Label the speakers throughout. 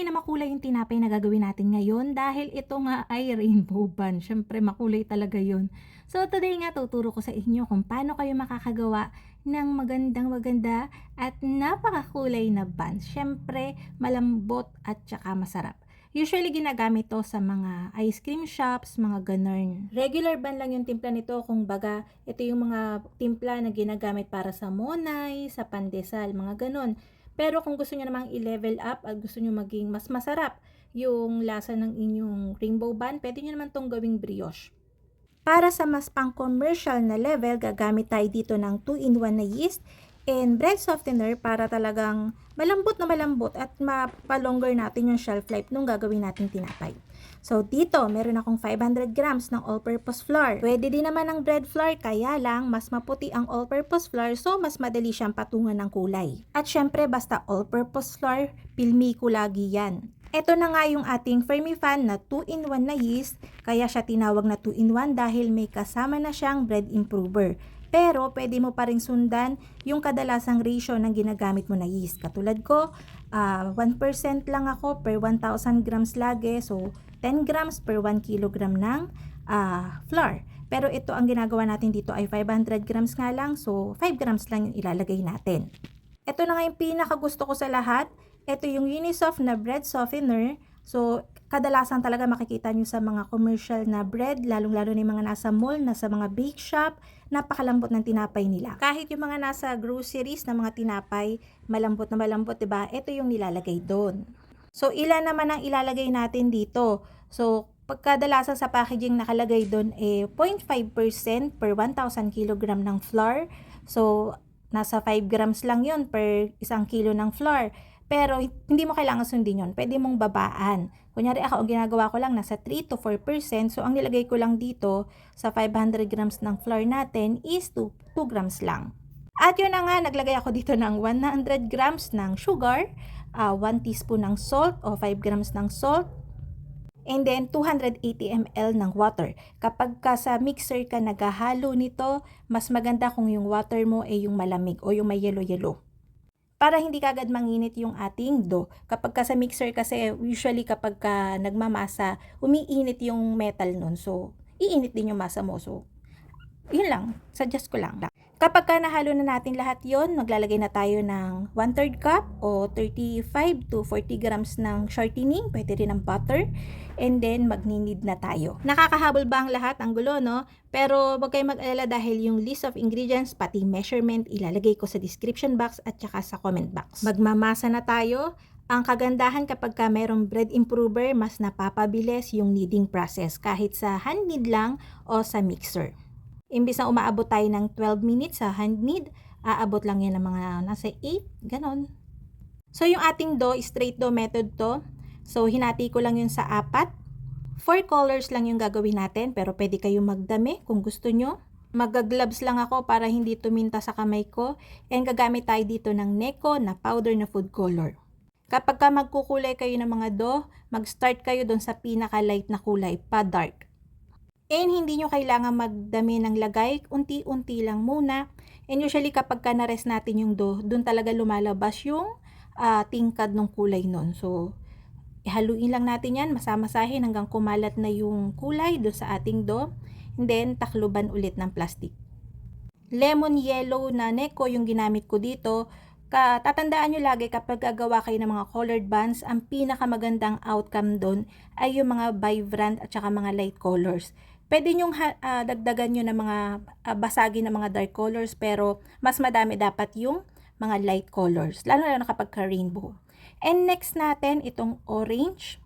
Speaker 1: na makulay yung tinapay na gagawin natin ngayon dahil ito nga ay rainbow bun. Siyempre makulay talaga yun. So today nga tuturo ko sa inyo kung paano kayo makakagawa ng maganda at napakakulay na bun. Siyempre malambot at saka masarap. Usually ginagamit to sa mga ice cream shops, mga ganun. Regular bun lang yung timpla nito, kung baga ito yung mga timpla na ginagamit para sa monay, sa pandesal, mga ganun. Pero kung gusto niyo namang i-level up at gusto niyo maging mas masarap yung lasa ng inyong rainbow bun, pwede niyo naman tong gawing brioche. Para sa mas pang-commercial na level, gagamit tayo dito ng 2-in-1 na yeast and bread softener para talagang malambot at mapalonger natin yung shelf life nung gagawin natin tinapay. So dito, meron akong 500 grams ng all-purpose flour. Pwede din naman ng bread flour, kaya lang mas maputi ang all-purpose flour, so mas madali siyang patungan ng kulay. At syempre, basta all-purpose flour, pilmi ko lagi yan. Ito na nga yung ating Fermifan na 2-in-1 na yeast, kaya siya tinawag na 2-in-1 dahil may kasama na siyang bread improver. Pero pwede mo pa rin sundan yung kadalasang ratio ng ginagamit mo na yeast. Katulad ko, 1% lang ako per 1,000 grams lagi. So 10 grams per 1 kilogram ng flour. Pero ito ang ginagawa natin dito ay 500 grams nga lang. So 5 grams lang yung ilalagay natin. Ito na nga yung pinaka gusto ko sa lahat. Ito yung Unisoft na bread softener. So, kadalasan talaga makikita nyo sa mga commercial na bread, lalong-lalo na yung mga nasa mall, nasa mga bake shop, napakalambot ng tinapay nila. Kahit yung mga nasa groceries na mga tinapay, malambot na malambot, diba? Ito yung nilalagay doon. So, ilan naman ang ilalagay natin dito? So, pagkadalasan sa packaging nakalagay doon, 0.5% per 1,000 kilogram ng flour. So, nasa 5 grams lang yun per 1 kilo ng flour. Pero hindi mo kailangan sundin yun. Pwede mong babaan. Kunyari ako, ang ginagawa ko lang nasa 3 to 4%. So, ang nilagay ko lang dito sa 500 grams ng flour natin is 2 grams lang. At yun na nga, naglagay ako dito ng 100 grams ng sugar, 1 teaspoon ng salt o 5 grams ng salt, and then 280 ml ng water. Kapag ka sa mixer ka naghahalo nito, mas maganda kung yung water mo ay yung malamig o yung may yellow-yellow. Para hindi kagad manginit yung ating dough. Kapag ka sa mixer kasi, usually kapag ka nagmamasa, umiinit yung metal nun. So, iinit din yung masa mo. So, yun lang. Suggest ko lang. Kapag ka nahalo na natin lahat yon, maglalagay na tayo ng 1/3 cup o 35 to 40 grams ng shortening. Pwede rin ng butter. And then, magninid na tayo. Nakakahabol ba ang lahat? Ang gulo, no? Pero wag kayong mag-alala dahil yung list of ingredients, pati measurement, ilalagay ko sa description box at saka sa comment box. Magmamasa na tayo. Ang kagandahan kapag ka mayroong bread improver, mas napapabilis yung kneading process kahit sa hand knead lang o sa mixer. Imbis na umaabot tayo ng 12 minutes sa hand knead, aabot lang yan ng mga nasa 8, ganon. So yung ating dough, straight dough method to. So hinati ko lang yun sa 4. 4 colors lang yung gagawin natin, pero pwede kayong magdami kung gusto nyo. Mag-gloves lang ako para hindi tuminta sa kamay ko. And gagamit tayo dito ng Neko na powder na food color. Kapag ka magkukulay kayo ng mga dough, mag-start kayo doon sa pinaka-light na kulay, pa dark. And hindi nyo kailangan magdami ng lagay, unti-unti lang muna. And usually kapag ka na-rest natin yung dough, doon talaga lumalabas yung tingkad ng kulay nun. So, ihaluin lang natin yan, masamasahin hanggang kumalat na yung kulay doon sa ating dough. And then, takluban ulit ng plastic. Lemon yellow na Neko yung ginamit ko dito. Tatandaan nyo lagi kapag gagawa kayo ng mga colored buns, ang pinakamagandang outcome doon ay yung mga vibrant at saka mga light colors. Pwede nyong dagdagan nyo ng mga basagin ng mga dark colors, pero mas madami dapat yung mga light colors, lalo na kapag ka-rainbow. And next natin, itong orange.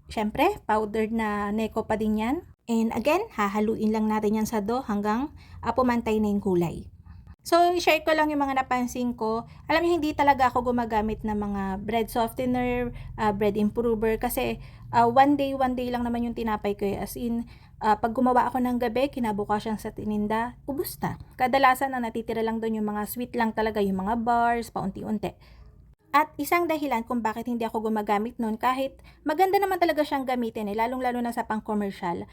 Speaker 1: Syempre, powdered na Neko pa din yan. And again, hahaluin lang natin yan sa dough hanggang pumantay na yung kulay. So, i-share ko lang yung mga napansin ko. Alam niyo, hindi talaga ako gumagamit ng mga bread softener, bread improver, kasi one day lang naman yung tinapay ko. As in, pag gumawa ako ng gabi, kinabukasan sa tininda, ubos na. Kadalasan ang natitira lang doon yung mga sweet lang talaga, yung mga bars, paunti-unti. At isang dahilan kung bakit hindi ako gumagamit nun, kahit maganda naman talaga siyang gamitin, lalong-lalo na sa pang-commercial,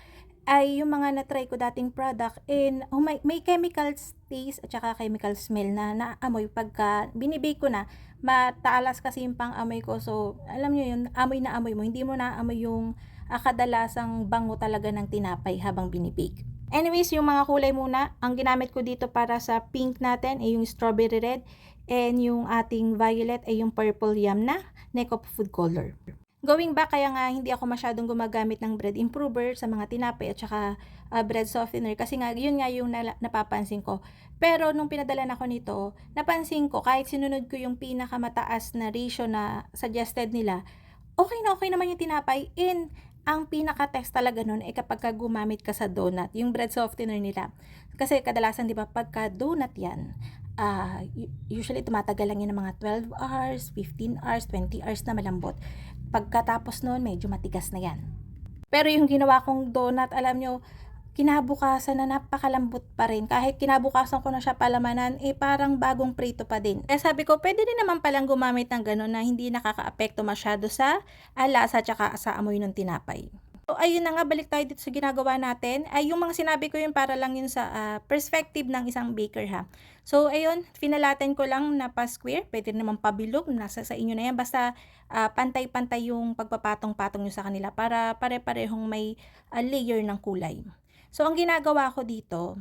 Speaker 1: ay yung mga na-try ko dating product and may chemical taste at saka chemical smell na naamoy pagka binibake ko na, Mataalas kasi yung pang-amoy ko. So, alam niyo yun, amoy na amoy mo. Hindi mo naamoy yung kadalasang bango talaga ng tinapay habang binibake. Anyways, yung mga kulay muna, ang ginamit ko dito para sa pink natin ay yung strawberry red, and yung ating violet ay yung purple yam na Necco food color. Going back, kaya nga hindi ako masyadong gumagamit ng bread improver sa mga tinapay at saka bread softener, kasi nga yun nga yung napapansin ko. Pero nung pinadala na ko nito, napansin ko kahit sinunod ko yung pinakamataas na ratio na suggested nila, okay naman yung tinapay, and ang pinaka-test talaga nun ay kapag gumamit ka sa donut, yung bread softener nila. Kasi kadalasan 'di ba pagka donut yan, usually tumatagal lang yan ng mga 12 hours, 15 hours, 20 hours na malambot. Pagkatapos nun, medyo matigas na yan. Pero yung ginawa kong donut, alam nyo, kinabukasan na napakalambot pa rin. Kahit kinabukasan ko na siya palamanan, parang bagong prito pa din. Sabi ko, pwede din naman palang gumamit ng gano'n na hindi nakaka-apekto masyado sa lasa tsaka sa amoy ng tinapay. So, ayun na nga, balik tayo dito sa ginagawa natin. Yung mga sinabi ko yun para lang yun sa perspective ng isang baker ha. So, ayun, finalaten ko lang na pa-square. Pwede naman pabilog, nasa sa inyo na yan. Basta pantay-pantay yung pagpapatong-patong nyo sa kanila para pare-parehong may layer ng kulay. So, ang ginagawa ko dito,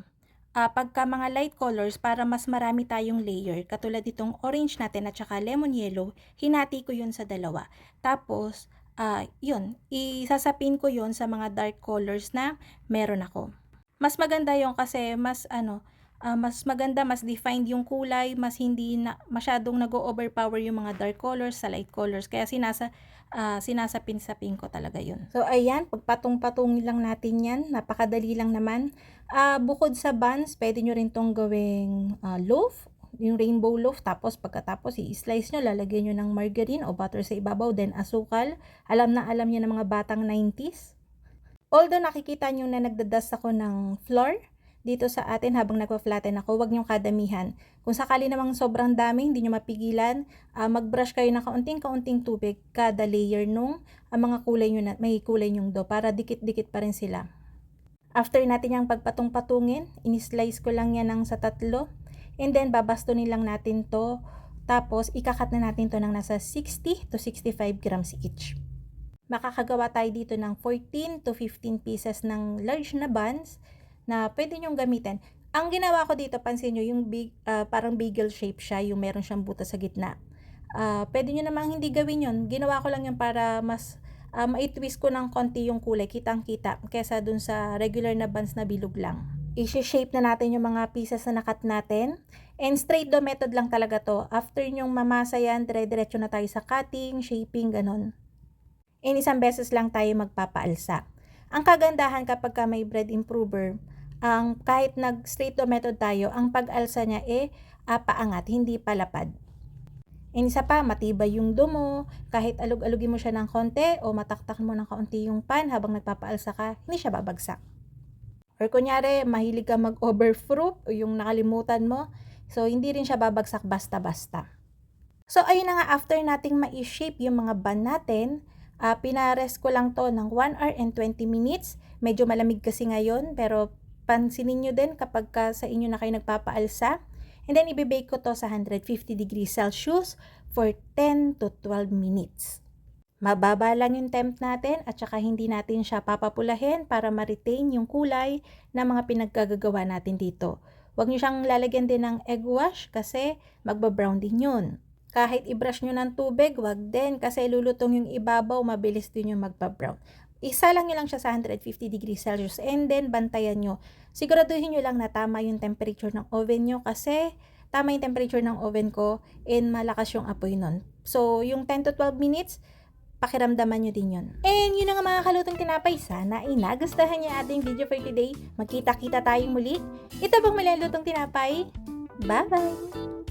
Speaker 1: pagka mga light colors, para mas marami tayong layer, katulad itong orange natin at saka lemon yellow, hinati ko yun sa dalawa. Tapos, yun, isasapin ko yun sa mga dark colors na meron ako. Mas maganda yun kasi mas mas maganda, mas defined yung kulay, mas hindi na masyadong nag-overpower yung mga dark colors sa light colors. Kaya sinasapin-sapin ko talaga yun. So, ayan, pagpatong-patong lang natin yan. Napakadali lang naman. Bukod sa buns, pwede nyo rin tong gawing loaf, yung rainbow loaf. Tapos, pagkatapos, i-slice nyo, lalagyan nyo ng margarine o butter sa ibabaw, then asukal. Alam na alam nyo ng mga batang 90s. Although nakikita nyo na nagdadust ako ng flour dito sa atin habang nagpa-flatten ako, huwag niyong kadamihan. Kung sakali namang sobrang dami, hindi niyo mapigilan, mag-brush kayo ng kaunting-kaunting tubig kada layer nung mga kulay niyo na may kulay niyong dough para dikit-dikit pa rin sila. After natin yung pagpatong-patungin, in-slice ko lang yan ng sa 3, and then babastonin lang natin to. Tapos ikakat na natin to ng nasa 60 to 65 grams each. Makakagawa tayo dito ng 14 to 15 pieces ng large na buns na pwede nyong gamitin. Ang ginawa ko dito, pansin nyo, yung parang bagel shape siya, yung meron siyang butas sa gitna. Pwede nyo namang hindi gawin yun. Ginawa ko lang yun para mas mai-twist ko ng konti yung kulay, kitang-kita, kesa dun sa regular na buns na bilog lang. I-shape na natin yung mga pieces na nakat natin. And straight dough method lang talaga to. After nyong mamasa yan, dire-diretso na tayo sa cutting, shaping, ganon. And isang beses lang tayo magpapaalsa. Ang kagandahan kapag may bread improver, kahit nag-straight dough method tayo, ang pag-alsa niya paangat, hindi palapad. And isa pa, matibay yung dough mo, kahit alug-alugin mo siya ng konti o mataktak mo ng kaunti yung pan habang nagpapaalsa ka, hindi siya babagsak. Or kunyari, mahilig ka mag-overfruit o yung nakalimutan mo, so hindi rin siya babagsak basta-basta. So ayun na nga, after nating ma-shape yung mga bun natin, pinares ko lang to ng 1 hour and 20 minutes. Medyo malamig kasi ngayon, pero pansinin nyo din kapag sa inyo na kayo nagpapaalsa. And then, ibibake ko to sa 150 degrees Celsius for 10 to 12 minutes. Mababa lang yung temp natin at saka hindi natin siya papapulahin para ma-retain yung kulay ng mga pinaggagawa natin dito. Huwag nyo siyang lalagyan din ng egg wash kasi magba-brown din yun. Kahit i-brush nyo ng tubig, wag din kasi lulutong yung ibabaw, mabilis din yung magpa-brown. Isa lang nyo lang siya sa 150 degrees Celsius and then bantayan nyo. Siguraduhin nyo lang na tama yung temperature ng oven nyo kasi tama yung temperature ng oven ko and malakas yung apoy nun. So, yung 10 to 12 minutes, pakiramdaman nyo din yun. And yun na nga mga kalutong tinapay, sana ay nagustuhan niya ating video for today. Magkita-kita tayong muli. Ito bang malalutong tinapay? Bye-bye!